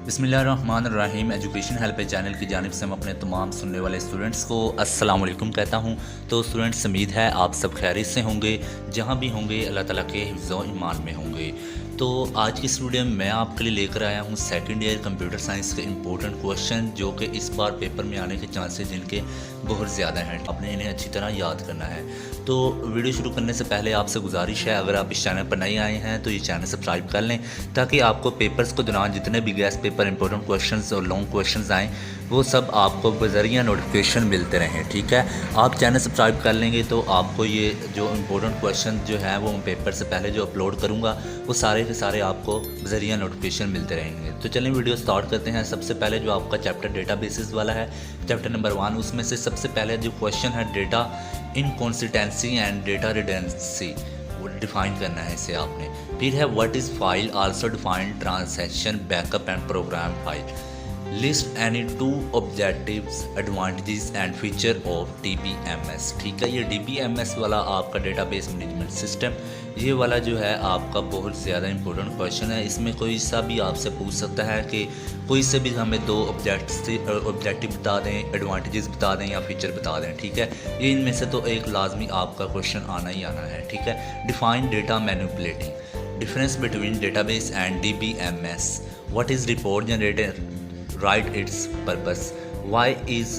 बिस्मिल्लाहिर्रहमानिर्रहीम। Education help channel की जानिब से हम अपने तमाम सुनने वाले स्टूडेंट्स को अस्सलाम वालेकुम कहता हूँ। तो स्टूडेंट्स, उम्मीद है आप सब खैरियत से होंगे, जहाँ भी होंगे अल्लाह ताला के हिफ्ज़ ईमान में होंगे। तो आज की इस वीडियो में मैं आपके लिए लेकर आया हूँ सेकंड ईयर कंप्यूटर साइंस के इंपॉर्टेंट क्वेश्चन, जो कि इस बार पेपर में आने के चांसेस जिनके बहुत ज़्यादा हैं। आपने इन्हें अच्छी तरह याद करना है। तो वीडियो शुरू करने से पहले आपसे गुजारिश है, अगर आप इस चैनल पर नए आए हैं तो ये चैनल सब्सक्राइब कर लें, ताकि आपको पेपर्स के दौरान जितने भी गैस पेपर इंपॉर्टेंट क्वेश्चंस और लॉन्ग क्वेश्चंस आएँ वो सब आपको बज़रिया नोटिफिकेशन मिलते रहें। ठीक है, आप चैनल सब्सक्राइब कर लेंगे तो आपको ये जो इंपॉर्टेंट क्वेश्चन जो है वो पेपर से पहले जो अपलोड करूँगा वो सारे के सारे आपको बज़रिया नोटिफिकेशन मिलते रहेंगे। तो चलें वीडियो स्टार्ट करते हैं। सबसे पहले जो आपका चैप्टर डेटाबेसेस वाला है, चैप्टर नंबर 1, उसमें से सबसे पहले जो क्वेश्चन है डेटा इनकॉन्सिस्टेंसी एंड डेटा रिडंडेंसी, वो डिफाइन करना है इसे आपने। फिर है what is file, also define transaction, backup and program file. List any two objectives, advantages and feature of DBMS। ठीक है, ये DBMS वाला आपका डेटाबेस मैनेजमेंट सिस्टम, ये वाला जो है आपका बहुत ज़्यादा इंपॉर्टेंट क्वेश्चन है। इसमें कोई सा भी आपसे पूछ सकता है कि कोई से भी हमें 2 ऑब्जेक्टिव बता दें, एडवांटेजेस बता दें या फीचर बता दें। ठीक है, ये इनमें से तो एक लाजमी आपका क्वेश्चन आना ही आना है। ठीक है, define data manipulating, difference between database and DBMS, what is report generator, write its purpose, why is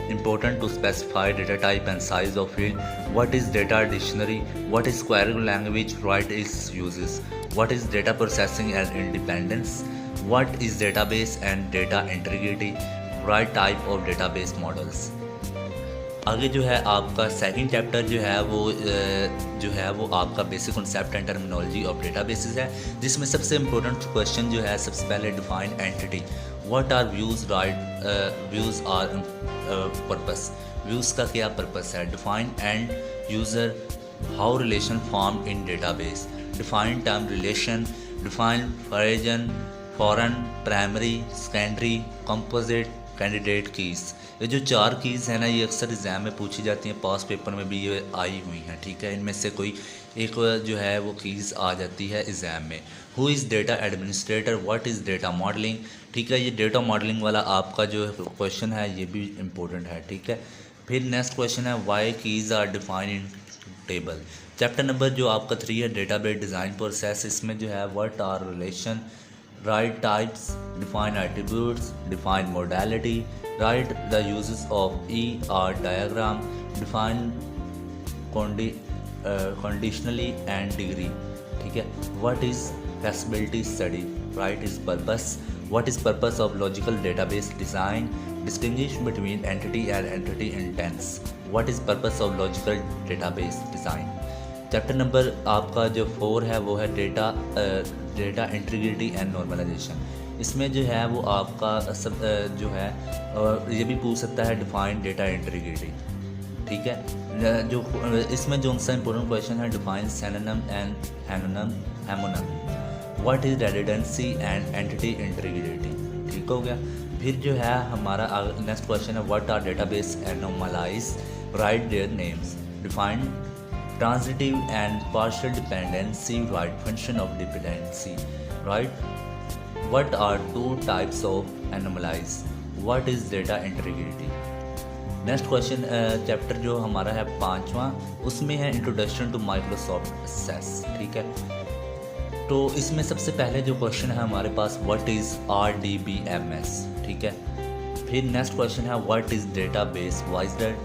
important to specify data type and size of field, what is data dictionary, what is query language, write its uses, what is data processing and independence, what is database and data integrity, write type of database models। आगे जो है आपका second chapter जो है वो आपका basic concept and terminology of databases है, जिसमें सबसे इम्पोर्टेंट क्वेश्चन जो है सबसे पहले define entity, what are views, right views are purpose, views का क्या पर्पस है, define end user, how relation form in database, define term relation, define foreign, foreign, primary, secondary, composite, candidate keys. ये जो 4 keys हैं ना, ये अक्सर exam में पूछी जाती हैं, पास पेपर में भी ये आई हुई हैं। ठीक है, इनमें से कोई एक जो है वो कीज़ आ जाती है एग्ज़ाम में। Who is data administrator, what is data modelling. ठीक है, ये डेटा मॉडलिंग वाला आपका जो क्वेश्चन है ये भी इम्पोर्टेंट है। ठीक है, फिर नेक्स्ट क्वेश्चन है why keys are define in table. Chapter number जो आपका 3 है डेटाबेस डिज़ाइन प्रोसेस, इसमें जो है what are relation, write types, define attributes, define modality, write the uses of ER diagram, define conditionally and degree। ठीक है, what is feasibility study, write its purpose, what is purpose of logical database design, distinguish between entity and entity intents, what is purpose of logical database design। Chapter number आपका जो 4 है वो है data integrity and normalisation. इसमें जो है वो आपका सब जो है ये भी पूछ सकता है डिफाइन डेटा इंटीग्रिटी। ठीक है, जो इसमें जो सा इंपॉर्टेंट क्वेश्चन है define synonym and homonym, what is redundancy and entity integrity. ठीक हो गया। फिर जो है हमारा नेक्स्ट क्वेश्चन है what are database anomalies, write their names, define transitive and partial dependency, right function of dependency, right, what are 2 types of anomalies, what is data integrity। Next question chapter जो हमारा है 5वां, उसमें है introduction to Microsoft access. ठीक है, तो इसमें सबसे पहले जो क्वेश्चन है हमारे पास व्हाट इज़ RDBMS। ठीक है, फिर नेक्स्ट क्वेश्चन है what is database wizard,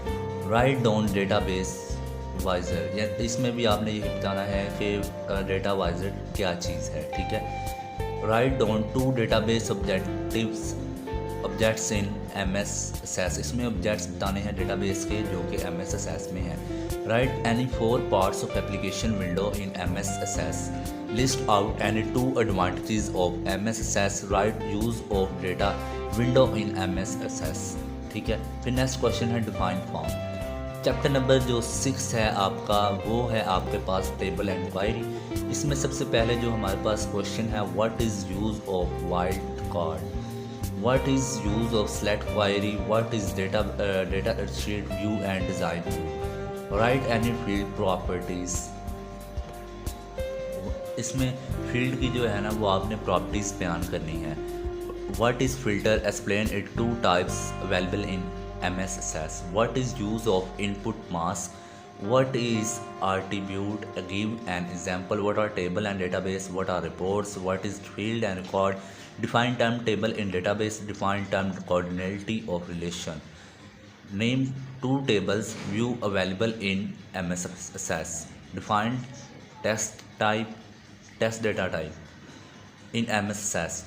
write down database wizard, या इसमें भी आपने ये बताना है कि डेटा वाइजर क्या चीज़ है। ठीक है, write down 2 database objects in MS access, इसमें ऑब्जेक्ट्स बताने हैं डेटाबेस के जो कि MS एक्सेस में है। Write any 4 parts of application window in MS access, list out any 2 advantages of MS access, write use of data window in MS access. ठीक है, फिर नेक्स्ट क्वेश्चन है डिफाइन फॉर्म। चैप्टर नंबर जो 6 है आपका वो है आपके पास टेबल एंड क्वायरी। इसमें सबसे पहले जो हमारे पास क्वेश्चन है what is use of wild card, what is use of select query, what is data sheet view and design view, right any field properties. इसमें फील्ड की जो है ना वो आपने प्रॉपर्टीज़ बयान करनी है। What is filter? Explain it. Two types available in MS Access. What is use of input mask? What is attribute? Give an example. What are table and database? What are reports? What is field and record? Define term table in database. Define term coordinality of relation. Name two tables view available in MS Access. Define test type, test data type in MS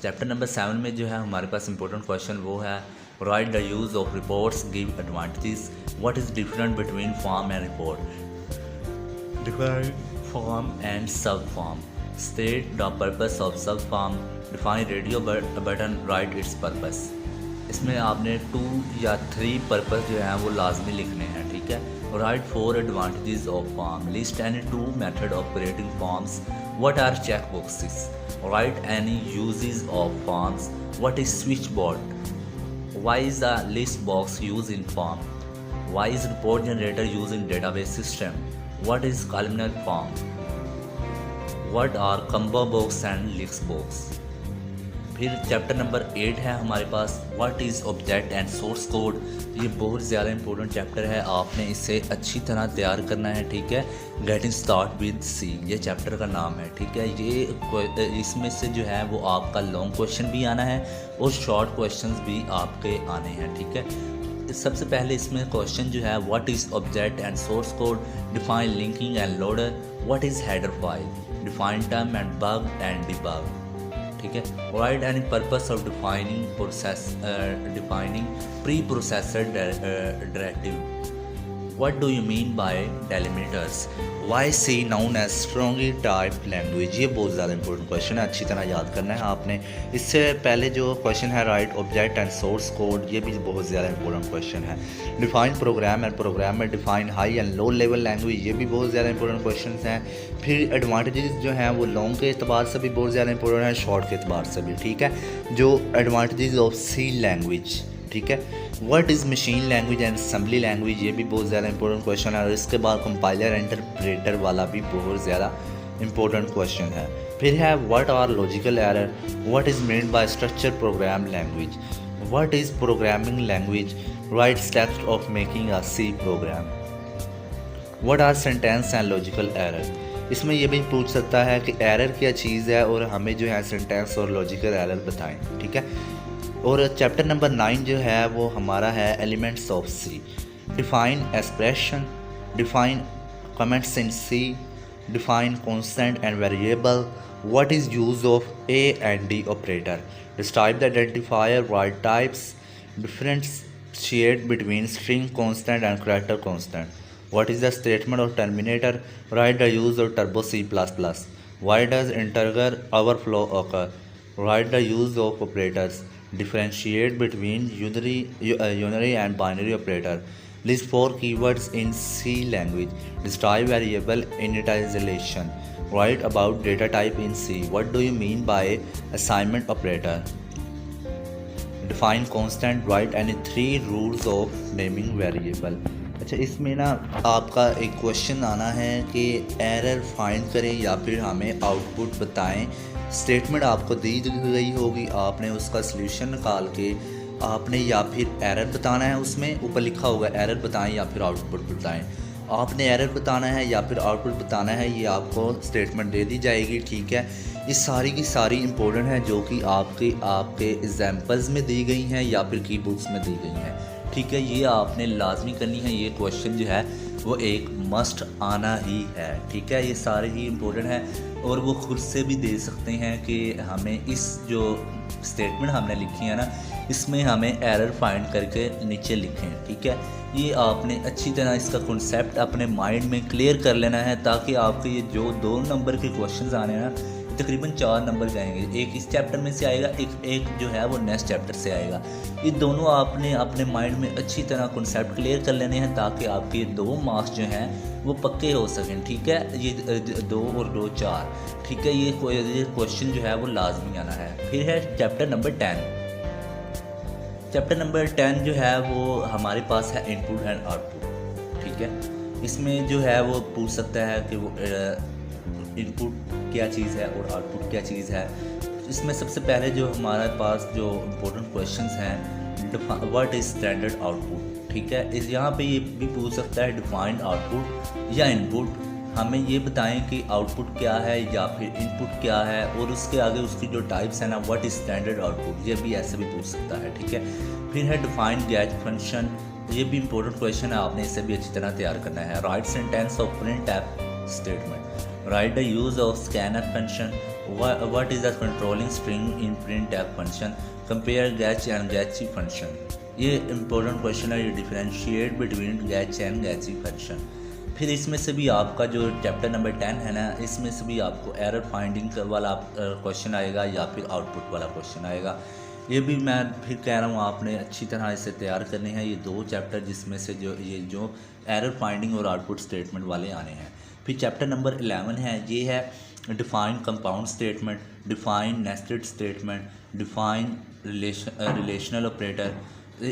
chapter number 7 में जो है हमारे पास important question वो है write the use of reports give advantages what is different between form and report define form and sub form state the purpose of sub form define radio button write its purpose. इसमें आपने 2 या 3 purpose जो हैं वो लाजमी लिखने हैं, ठीक है। Write 4 advantages of form list any 2 method of creating forms what are check boxes write any uses of forms what is switchboard why is the list box used in form why is report generator used in database system what is columnar form what are combo box and list box। फिर chapter number 8 है हमारे पास what is object and source code. ये बहुत ज़्यादा important chapter है, आपने इसे अच्छी तरह तैयार करना है, ठीक है। गेटिंग स्टार्ट विद सी ये चैप्टर का नाम है, ठीक है। ये इसमें से जो है वो आपका लॉन्ग क्वेश्चन भी आना है और शॉर्ट क्वेश्चंस भी आपके आने हैं, ठीक है। सबसे पहले इसमें क्वेश्चन जो है what is object and source code define linking and loader what is header file define term and bug and debug, ठीक है। Write any purpose of defining process defining preprocessor directive what do you mean by delimiters why C known as strongly type language. ये बहुत ज़्यादा important question है, अच्छी तरह याद करना है आपने। इससे पहले जो क्वेश्चन है right object and source code, ये भी बहुत ज़्यादा इंपॉर्टेंट क्वेश्चन है। डिफाइन प्रोग्राम एंड प्रोग्राम में define high and low level language, ये भी बहुत ज़्यादा इंपॉर्टेंट क्वेश्चन हैं। फिर एडवांटेजेस जो हैं वो लॉन्ग के अतबार से भी बहुत ज़्यादा इंपॉर्टेंट है, शॉर्ट के अतबार से भी, ठीक है। जो एडवांटेजेस ऑफ सी लैंग्वेज, ठीक है। What is machine language and assembly language, ये भी बहुत ज़्यादा इंपॉर्टेंट क्वेश्चन है। और इसके बाद कंपाइलर इंटरप्रेटर वाला भी बहुत ज़्यादा इंपॉर्टेंट क्वेश्चन है। फिर है what are logical error what is mean by structure program language what is programming language write steps of making a C program what are sentence and logical error. इसमें ये भी पूछ सकता है कि एरर क्या चीज़ है और हमें जो है सेंटेंस और लॉजिकल एरर बताएं, ठीक है। और चैप्टर नंबर 9 जो है वो हमारा है elements of C define expression define comments in C define constant and variable what is use of A and D operator describe the identifier write types differentiate between string constant and character constant what is the statement of terminator write the use of Turbo C++। Why does integer overflow occur write the use of operators differentiate between unary and binary operator list 4 keywords in C language describe variable initialization write about data type in C what do you mean by assignment operator define constant write any 3 rules of naming variable। अच्छा, इसमें ना आपका एक question आना है कि error find करें या फिर हमें आउटपुट बताएं। स्टेटमेंट आपको दी गई होगी, आपने उसका सल्यूशन निकाल के आपने या फिर एरर बताना है, उसमें ऊपर लिखा होगा एरर बताएं या फिर आउटपुट बताएं। आपने एरर बताना है या फिर आउटपुट बताना है, ये आपको स्टेटमेंट दे दी जाएगी, ठीक है। ये सारी की सारी इंपॉर्टेंट है जो कि आपके एग्जाम्पल्स में दी गई हैं या फिर की बुक्स में दी गई हैं, ठीक है। ये आपने लाजमी करनी है, ये क्वेश्चन जो है वो एक मस्ट आना ही है, ठीक है। ये सारे ही इम्पोर्टेंट हैं और वो खुद से भी दे सकते हैं कि हमें इस जो स्टेटमेंट हमने लिखी है ना, इसमें हमें एरर फाइंड करके नीचे लिखें, ठीक है। ये आपने अच्छी तरह इसका कॉन्सेप्ट अपने माइंड में क्लियर कर लेना है ताकि आपके ये जो 2 नंबर के क्वेश्चंस आने हैं ना, तकरीबन 4 नंबर जाएंगे। एक इस चैप्टर में से आएगा, एक जो है वो नेक्स्ट चैप्टर से आएगा। ये दोनों आपने अपने माइंड में अच्छी तरह कॉन्सेप्ट क्लियर कर लेने हैं ताकि आपके 2 मार्क्स जो हैं वो पक्के हो सकें, ठीक है। ये 2 और 2 4, ठीक है। ये क्वेश्चन जो है वो लाजमी आना है। फिर है चैप्टर नंबर 10। चैप्टर नंबर 10 जो है वो हमारे पास है इनपुट एंड आउटपुट, ठीक है। इसमें जो है वो पूछ सकता है कि वो इनपुट क्या चीज़ है और आउटपुट क्या चीज़ है। इसमें सबसे पहले जो हमारे पास जो इम्पोर्टेंट क्वेश्चंस हैं, व्हाट इज़ स्टैंडर्ड आउटपुट, ठीक है। इस यहाँ पे ये भी पूछ सकता है डिफाइंड आउटपुट या इनपुट, हमें ये बताएं कि आउटपुट क्या है या फिर इनपुट क्या है, और उसके आगे उसकी जो टाइप्स है ना, व्हाट इज़ स्टैंडर्ड आउटपुट, ये भी ऐसे भी पूछ सकता है, ठीक है। फिर है डिफाइंड गैज फंक्शन, ये भी इंपॉर्टेंट क्वेश्चन है, आपने इसे भी अच्छी तरह तैयार करना है। Write sentence of printf statement, write the use of scanner function, what is the controlling string in printf function, compare getch and getche function, ये इंपॉर्टेंट क्वेश्चन है। ये differentiate between getch and getche function. फिर इसमें से भी आपका जो chapter number 10 है ना, इसमें से भी आपको एरर फाइंडिंग वाला क्वेश्चन आएगा या फिर आउटपुट वाला क्वेश्चन आएगा। ये भी मैं फिर कह रहा हूँ आपने अच्छी तरह इसे तैयार करने हैं, ये 2 चैप्टर जिसमें से जो एरर फाइंडिंग और आउटपुट स्टेटमेंट वाले आने हैं। फिर चैप्टर नंबर 11 है, ये है define compound statement, define nested statement, define relational operator.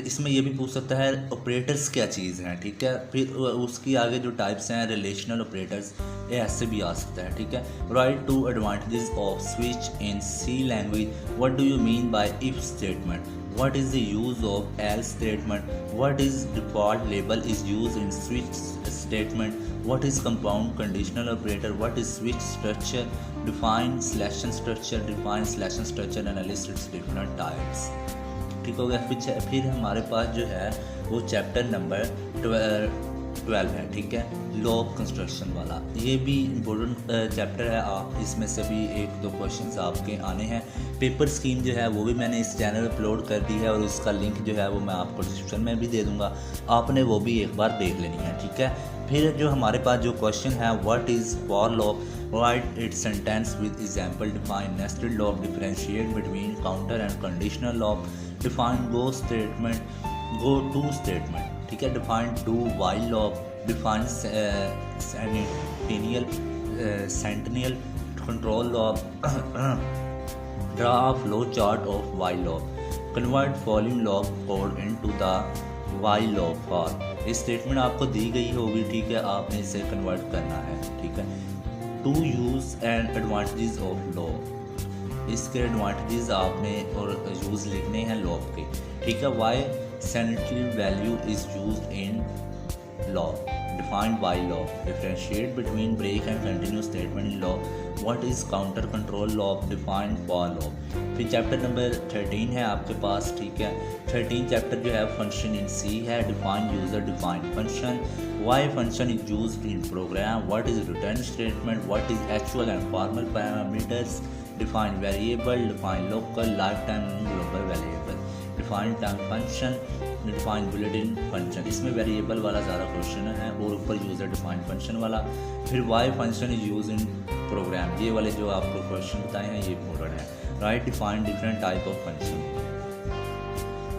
इसमें ये भी पूछ सकता है ऑपरेटर्स क्या चीज़ हैं, ठीक है। फिर उसकी आगे जो टाइप्स हैं रिलेशनल ऑपरेटर्स, ये ऐसे भी आ सकता है, ठीक है। Write two advantages of switch in C language, what do you mean by if statement, what is the use of else statement, what is default label is use in switch statement, what is compound conditional operator, what is switch structure, define selection structure, define selection structure and list its different types, ठीक हो गया। फिर हमारे पास जो है वो chapter number 12 है, ठीक है, लॉ ऑफ कंस्ट्रक्शन वाला। ये भी इम्पोर्टेंट चैप्टर है, आप इसमें से भी 1-2 क्वेश्चंस आपके आने हैं। पेपर स्कीम जो है वो भी मैंने इस चैनल पर अपलोड कर दी है, और उसका लिंक जो है वो मैं आपको डिस्क्रिप्शन में भी दे दूँगा, आपने वो भी एक बार देख लेनी है, ठीक है। फिर जो हमारे पास जो क्वेश्चन है, what is for loop, write its sentence with example, define nested loop, differentiate between counter and conditional loop, define go statement, go to statement, ठीक है, define do while loop, define sentinel control loop, draw flow chart of while loop, convert following loop code into the while loop for. इस statement आपको दी गई होगी, ठीक है, आपने इसे कन्वर्ट करना है, ठीक है। Two use and advantages of loop, इसके एडवांटेजेस आपने और यूज़ लिखने हैं लॉ के, ठीक है। Why sentinel value is used in loop, defined by loop, differentiate between break and continue statement in loop, what is counter control loop, defined for loop. फिर chapter number 13 है आपके पास, ठीक है। 13 चैप्टर जो है फंक्शन इन सी है, define user define function, why function is used in program, what is return statement, what is actual and formal parameters, define variable, define local, life time global variable, define time function, define built in function. इसमें variable वाला ज़्यादा question है, और ऊपर user define function वाला। फिर why function is use in program, ये वाले जो आपको क्वेश्चन बताए हैं ये इंपॉर्टेंट है। Write define different type of function.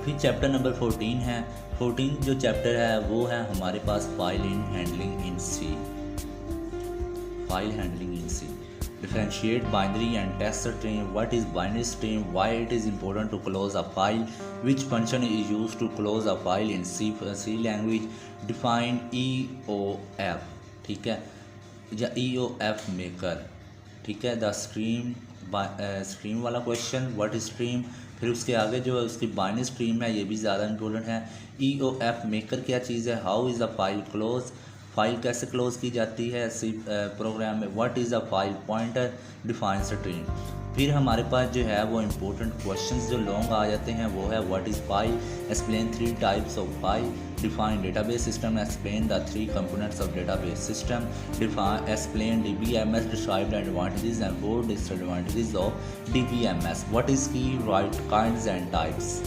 फिर चैप्टर नंबर 14 है, 14 जो चैप्टर है वो है हमारे पास file in handling in C, file handling in C, differentiate binary and text stream, what is binary stream, why it is important to close a file, which function is used to close a file in C language, define EOF, ठीक है, या EOF maker, ठीक है। The stream वाला question, what is stream, फिर उसके आगे जो है उसकी बाइनरी स्ट्रीम है, ये भी ज़्यादा इंपॉर्टेंट है। EOF मेकर क्या चीज़ है, how is a file close, file कैसे क्लोज की जाती है सी प्रोग्राम में, what is a file pointer, define stream. फिर हमारे पास जो है वो इम्पोर्टेंट क्वेश्चंस जो लॉन्ग आ जाते हैं वो है what is file, explain 3 types of file, define database system, explain the 3 components of database system, define explain DBMS, describe the advantages and 4 disadvantages of DBMS, what is की, right kinds and types,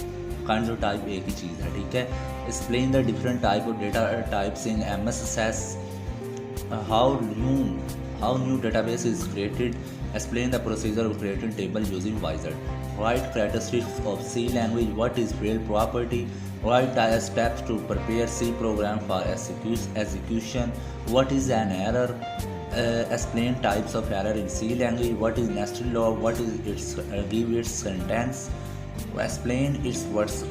kinds और type एक ही चीज़ है, ठीक है। Explain the different type of data types in MS Access, how new database is created, explain the procedure of creating table using wizard, write characteristics of C language, what is field property, write steps to prepare C program for execution, what is an error, explain types of error in C language, what is nested log, what is its give its sentence, explain its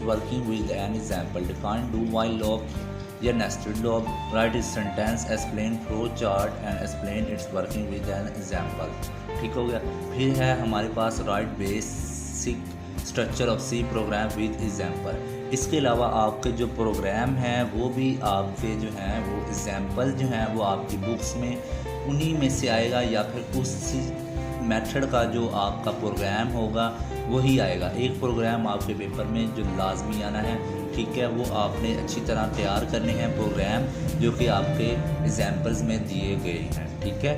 working with an example, define do while log, या nested log, write इस sentence, explain flow chart and explain its working with an example. ठीक हो गया। फिर है हमारे पास write basic structure of C program with example. इसके अलावा आपके जो प्रोग्राम हैं वो भी आपके जो हैं वो एग्जाम्पल जो हैं वो आपकी बुक्स में उन्हीं में से आएगा, या फिर उस मेथड का जो आपका प्रोग्राम होगा वही आएगा। एक प्रोग्राम आपके पेपर में जो लाजमी आना है, ठीक है, वो आपने अच्छी तरह तैयार करने हैं प्रोग्राम जो कि आपके एग्जाम्पल्स में दिए गए हैं। ठीक है,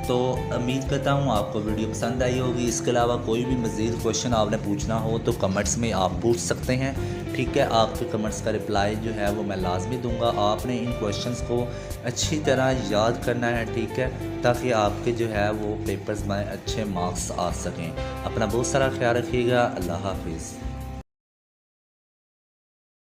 तो उम्मीद करता हूँ आपको वीडियो पसंद आई होगी। इसके अलावा कोई भी मज़ीद क्वेश्चन आपने पूछना हो तो कमेंट्स में आप पूछ सकते हैं। ठीक है, आपके कमेंट्स का रिप्लाई जो है वो मैं लाजमी दूंगा। आपने इन क्वेश्चंस को अच्छी तरह याद करना है, ठीक है, ताकि आपके जो है वो पेपर्स में अच्छे मार्क्स आ सकें। अपना बहुत सारा ख्याल रखिएगा। अल्लाह हाफिज़।